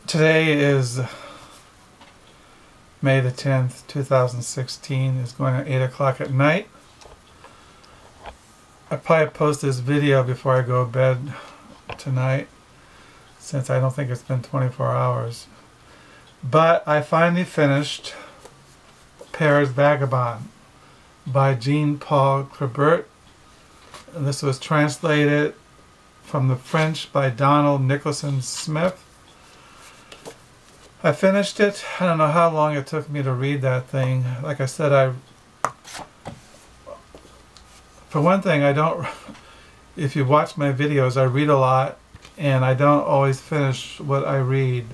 Today is May the 10th, 2016. It's going at 8 o'clock at night. I probably post this video before I go to bed tonight, since I don't think it's been 24 hours. But I finally finished Paris Vagabond by Jean-Paul Crabert. And this was translated from the French by Donald Nicholson Smith. I finished it. I don't know how long it took me to read that thing. Like I said, for one thing, I don't, if you watch my videos, I read a lot, and I don't always finish what I read.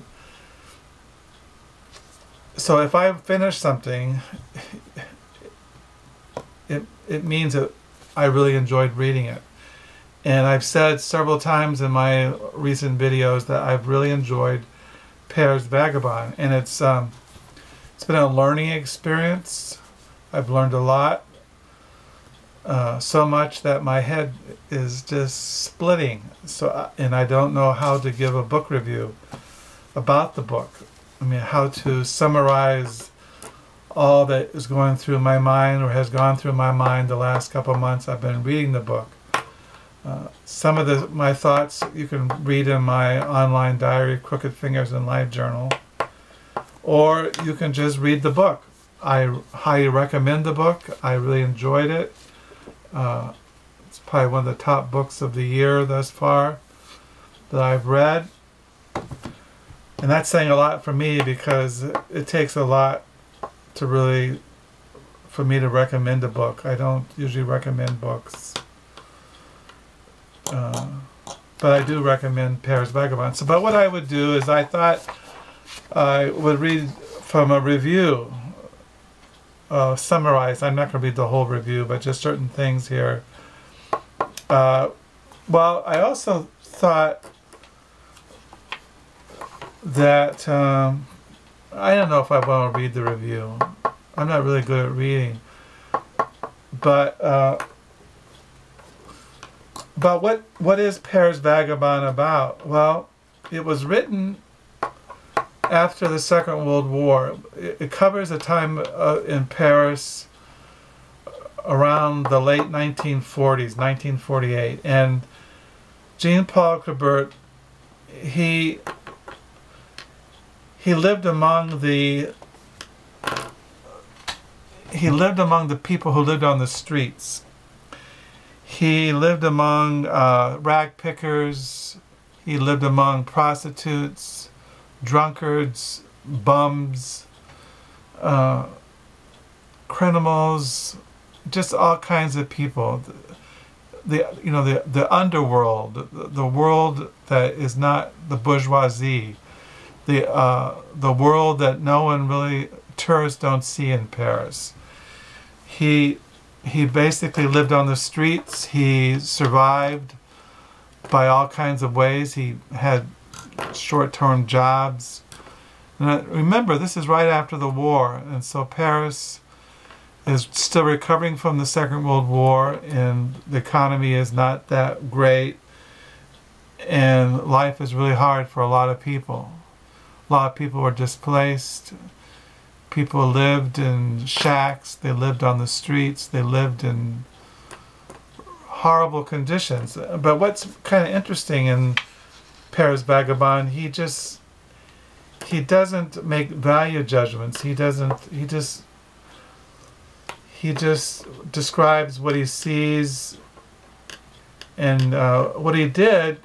So if I finish something, it means that I really enjoyed reading it. And I've said several times in my recent videos that I've really enjoyed Paris Vagabond, and it's been a learning experience. I've learned a lot, so much that my head is just splitting. And I don't know how to give a book review about the book. I mean, how to summarize all that is going through my mind, or has gone through my mind the last couple of months I've been reading the book. Some of my thoughts you can read in my online diary, Crookedfingers and Life Journal, or you can just read the book. I highly recommend the book. I really enjoyed it. It's probably one of the top books of the year thus far that I've read. And that's saying a lot for me, because it takes a lot for me to recommend a book. I don't usually recommend books. But I do recommend Paris Vagabond. But what I would do is, I thought I would read from a review, summarize. I'm not going to read the whole review, but just certain things here. Well, I also thought that, I don't know if I want to read the review. I'm not really good at reading. But what is Paris Vagabond about? Well, it was written after the Second World War. It covers a time in Paris around the late 1940s, 1948. And Jean-Paul Crabert, he lived among the people who lived on the streets. He lived among rag pickers. He lived among prostitutes, drunkards, bums, criminals, just all kinds of people. The underworld, the world that is not the bourgeoisie, the world that no one really, tourists don't see in Paris. He basically lived on the streets. He survived by all kinds of ways. He had short-term jobs. And remember, this is right after the war, and so Paris is still recovering from the Second World War, and the economy is not that great, and life is really hard for a lot of people. A lot of people were displaced. People lived in shacks, they lived on the streets, they lived in horrible conditions. But what's kind of interesting in Paris Vagabond, he doesn't make value judgments. He just describes what he sees. And what he did,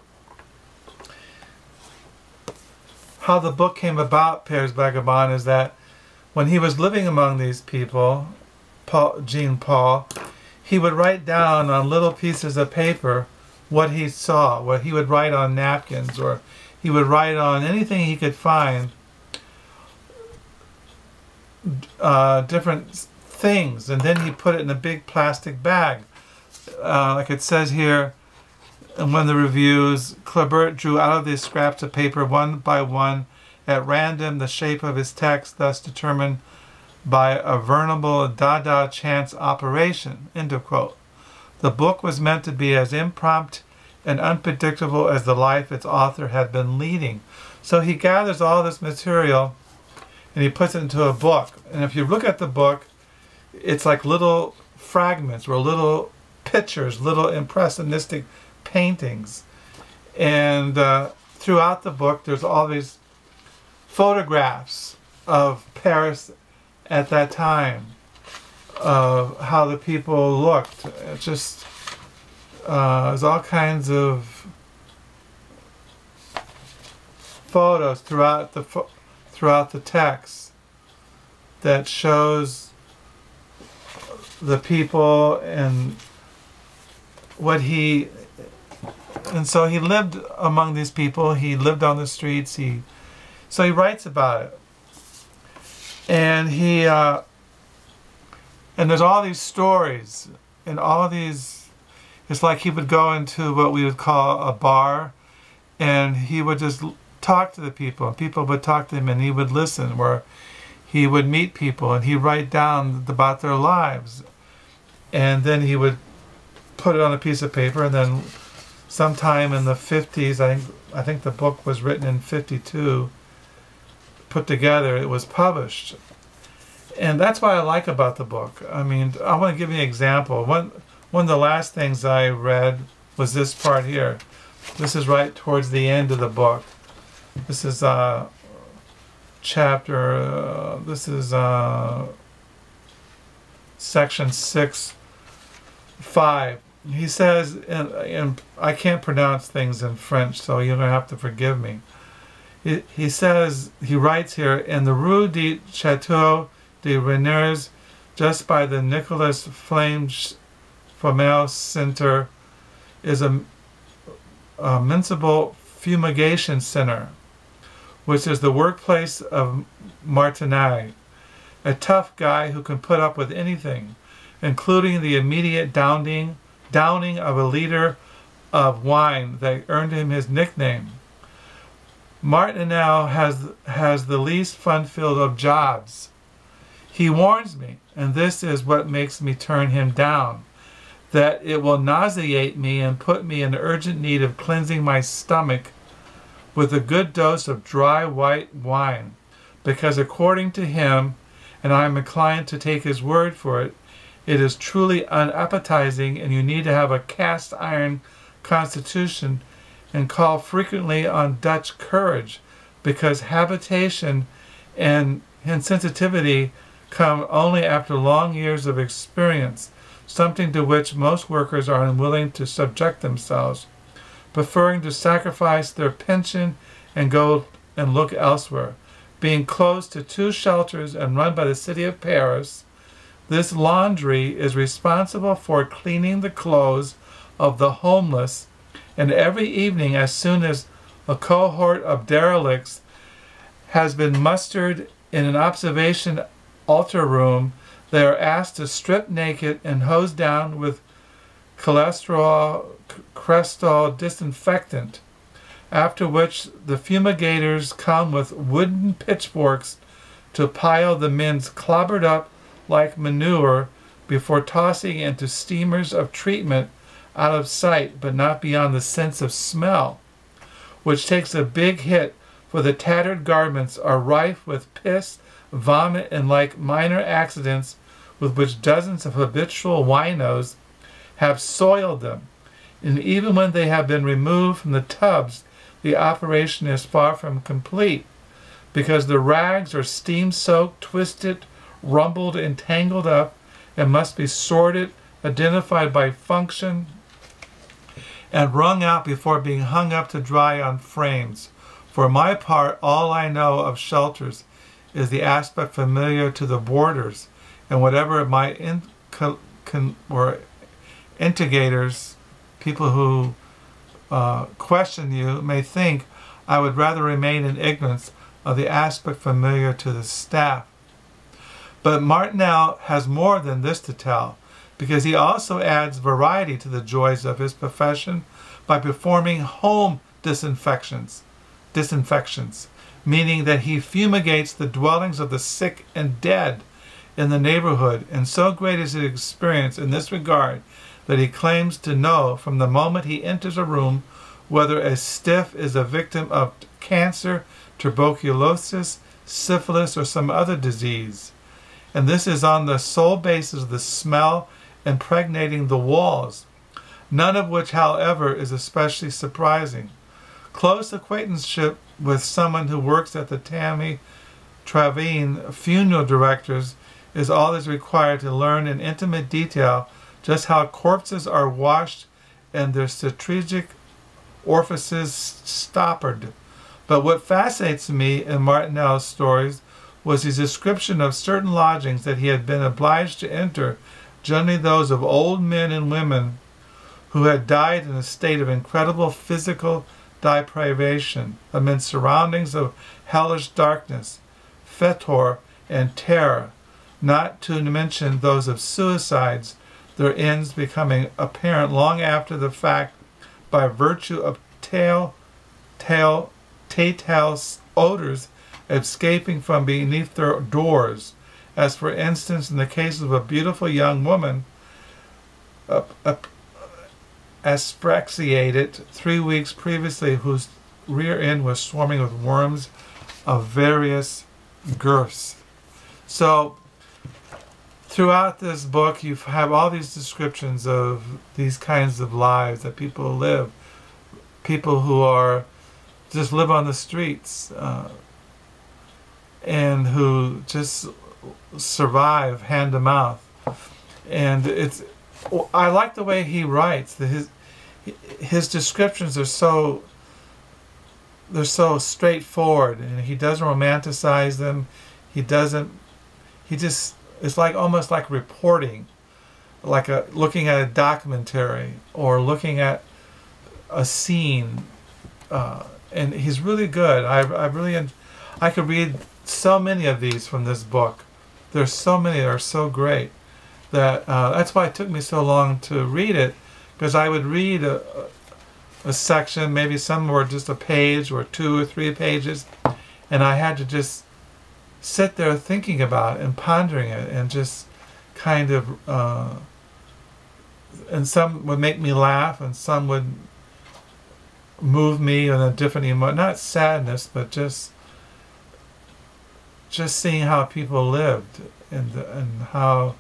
how the book came about, Paris Vagabond, is that when he was living among these people, Jean-Paul, he would write down on little pieces of paper what he saw, what he would write on napkins, or he would write on anything he could find, different things, and then he put it in a big plastic bag. Like it says here in one of the reviews, Crabert drew out of these scraps of paper one by one at random the shape of his text, thus determined by a veritable Dada chance operation. End of quote. The book was meant to be as impromptu and unpredictable as the life its author had been leading. So he gathers all this material and he puts it into a book. And if you look at the book, it's like little fragments or little pictures, little impressionistic paintings. And throughout the book, there's all these photographs of Paris at that time, of how the people looked. It just, there's all kinds of photos throughout the text that shows the people and what he, and so he lived among these people. He lived on the streets. So he writes about it, and and there's all these stories and all of these. It's like he would go into what we would call a bar, and he would just talk to the people, and people would talk to him, and he would listen. Where he would meet people, and he'd write down about their lives, and then he would put it on a piece of paper, and then sometime in the 50s, I think the book was written in 52, put together, it was published. And that's what I like about the book. I mean, I want to give you an example. One of the last things I read was this part here. This is right towards the end of the book. This is chapter, this is section 6:5. He says, and I can't pronounce things in French, so you're going to have to forgive me. He says, he writes here, in the Rue du Château de Reners, just by the Nicolas Flamel Center, is a municipal fumigation center, which is the workplace of Martinez, a tough guy who can put up with anything, including the immediate downing of a liter of wine that earned him his nickname. Martinez has the least fun-filled of jobs. He warns me, and this is what makes me turn him down, that it will nauseate me and put me in urgent need of cleansing my stomach with a good dose of dry white wine, because according to him, and I am inclined to take his word for it, it is truly unappetizing, and you need to have a cast iron constitution and call frequently on Dutch courage, because habitation and insensitivity come only after long years of experience, something to which most workers are unwilling to subject themselves, preferring to sacrifice their pension and go and look elsewhere. Being close to two shelters and run by the city of Paris, this laundry is responsible for cleaning the clothes of the homeless, and every evening, as soon as a cohort of derelicts has been mustered in an observation altar room, they are asked to strip naked and hose down with crestal disinfectant, after which the fumigators come with wooden pitchforks to pile the men's clobbered up like manure before tossing into steamers of treatment out of sight but not beyond the sense of smell, which takes a big hit, for the tattered garments are rife with piss, vomit, and like minor accidents with which dozens of habitual winos have soiled them. And even when they have been removed from the tubs, the operation is far from complete, because the rags are steam-soaked, twisted, rumbled, and tangled up, and must be sorted, identified by function, and wrung out before being hung up to dry on frames. For my part, all I know of shelters is the aspect familiar to the boarders, and whatever my instigators, people who question you, may think, I would rather remain in ignorance of the aspect familiar to the staff. But Martinez has more than this to tell, because he also adds variety to the joys of his profession by performing home disinfections, meaning that he fumigates the dwellings of the sick and dead in the neighborhood, and so great is his experience in this regard that he claims to know from the moment he enters a room whether a stiff is a victim of cancer, tuberculosis, syphilis, or some other disease. And this is on the sole basis of the smell impregnating the walls, none of which, however, is especially surprising. Close acquaintanceship with someone who works at the Tammy Travaine funeral directors is all that is required to learn in intimate detail just how corpses are washed and their strategic orifices stoppered. But what fascinates me in Martineau's stories was his description of certain lodgings that he had been obliged to enter, generally those of old men and women who had died in a state of incredible physical deprivation, amid surroundings of hellish darkness, fetor, and terror, not to mention those of suicides, their ends becoming apparent long after the fact by virtue of telltale odors escaping from beneath their doors, as for instance in the case of a beautiful young woman asphyxiated 3 weeks previously, whose rear end was swarming with worms of various girths. So throughout this book you have all these descriptions of these kinds of lives that people live, people who are just live on the streets and who just survive hand to mouth. And I like the way he writes. His descriptions are so straightforward, and he doesn't romanticize them. It's like almost like reporting, like looking at a documentary or looking at a scene, and he's really good. I could read so many of these from this book. There's so many that are so great that that's why it took me so long to read it, because I would read a section, maybe some were just a page or 2 or 3 pages, and I had to just sit there thinking about it and pondering it, and just kind of and some would make me laugh and some would move me in a different emotion, not sadness, but just seeing how people lived, and how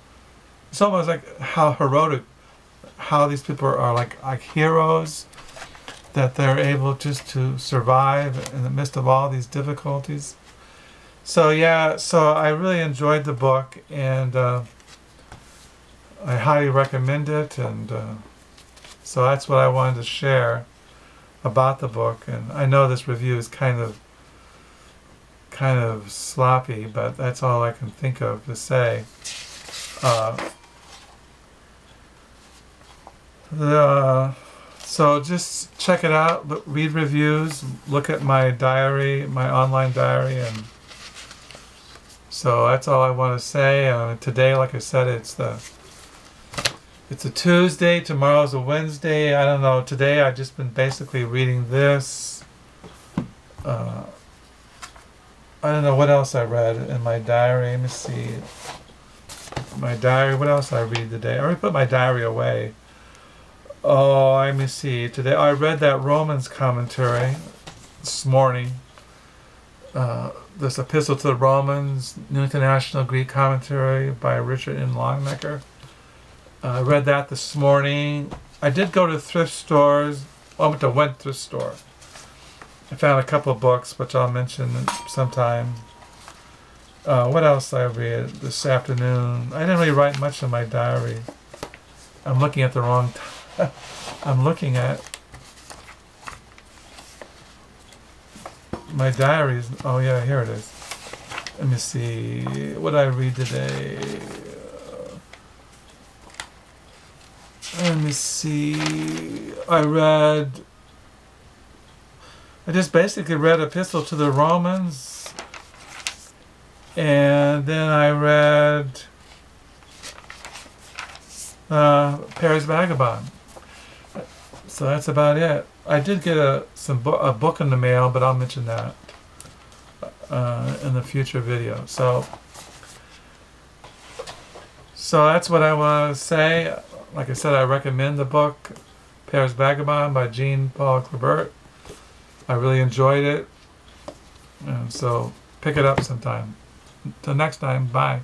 it's almost like how heroic, how these people are like heroes, that they're able just to survive in the midst of all these difficulties. So yeah, so I really enjoyed the book, and I highly recommend it, and so that's what I wanted to share about the book. And I know this review is kind of sloppy, but that's all I can think of to say. So just check it out, read reviews, look at my diary, my online diary, and so that's all I want to say. Today, like I said, it's a Tuesday, tomorrow's a Wednesday, I don't know. Today I've just been basically reading this. I don't know what else I read in my diary. Let me see. My diary, what else I read today? I already put my diary away. Oh, let me see. Today I read that Romans commentary this morning. This Epistle to the Romans, New International Greek Commentary by Richard N. Longnecker. I read that this morning. I did go to thrift stores. I went to one thrift store. I found a couple of books, which I'll mention sometime. What else I read this afternoon? I didn't really write much in my diary. I'm looking at the wrong time. I'm looking at my diaries. Oh yeah, here it is. Let me see. What did I read today? Let me see. I just basically read Epistle to the Romans, and then I read Paris Vagabond. So that's about it. I did get a book in the mail, but I'll mention that in the future video. So that's what I want to say. like I said, I recommend the book Paris Vagabond by Jean-Paul Clabert. I really enjoyed it. And so pick it up sometime. Till next time, bye.